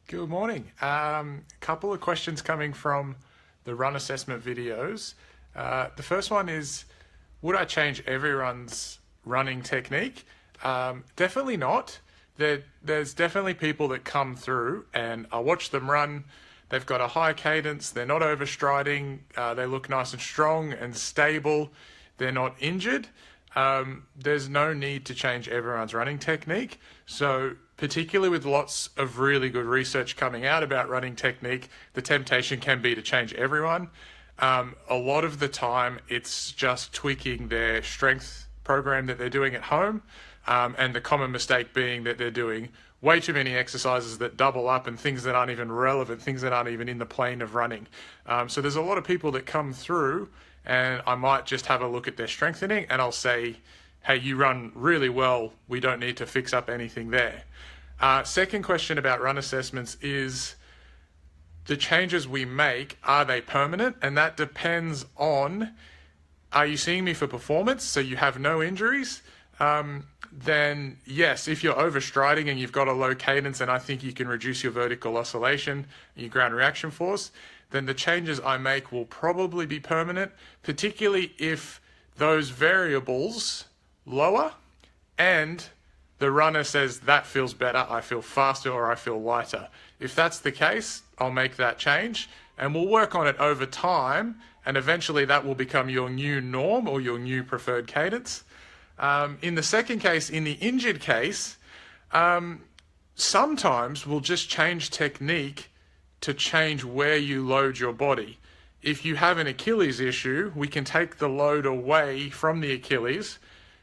Good morning. Couple of questions coming from the run assessment videos. The first one is, would I change everyone's running technique? Definitely not. There's definitely people that come through and I watch them run. They've got a high cadence. They're not overstriding. They look nice and strong and stable. They're not injured. There's no need to change everyone's running technique. So particularly with lots of really good research coming out about running technique, the temptation can be to change everyone. A lot of the time, it's just tweaking their strength program that they're doing at home. And the common mistake being that they're doing way too many exercises that double up and things that aren't even relevant, things that aren't even in the plane of running. So there's a lot of people that come through and I might just have a look at their strengthening and I'll say, hey, you run really well. We don't need to fix up anything there. Second question about run assessments is the changes we make, are they permanent? And that depends on, are you seeing me for performance? So you have no injuries? Then yes, if you're overstriding and you've got a low cadence and I think you can reduce your vertical oscillation, your ground reaction force, then the changes I make will probably be permanent, particularly if those variables lower and the runner says that feels better, I feel faster or I feel lighter. If that's the case, I'll make that change and we'll work on it over time and eventually that will become your new norm or your new preferred cadence. In the second case, in the injured case, sometimes we'll just change technique to change where you load your body. If you have an Achilles issue, we can take the load away from the Achilles,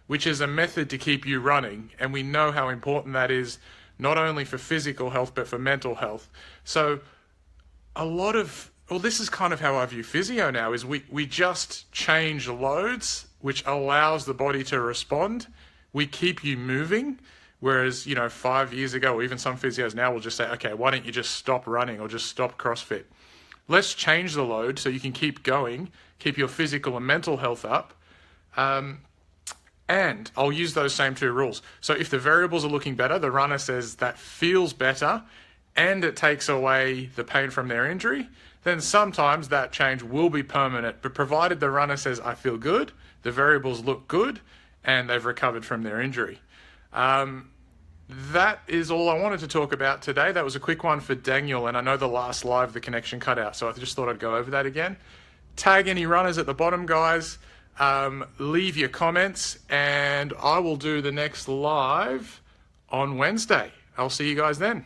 which is a method to keep you running. And we know how important that is, not only for physical health, but for mental health. So this is kind of how I view physio now, is we just change loads, which allows the body to respond. We keep you moving. Whereas, 5 years ago, or even some physios now will just say, okay, why don't you just stop running or just stop CrossFit? Let's change the load so you can keep going, keep your physical and mental health up. And I'll use those same two rules. So if the variables are looking better, the runner says that feels better and it takes away the pain from their injury, then sometimes that change will be permanent. But provided the runner says, I feel good, the variables look good, and they've recovered from their injury. That is all I wanted to talk about today. That was a quick one for Daniel, and I know the last live, the connection cut out, so I just thought I'd go over that again. Tag any runners at the bottom, guys. Leave your comments, and I will do the next live on Wednesday. I'll see you guys then.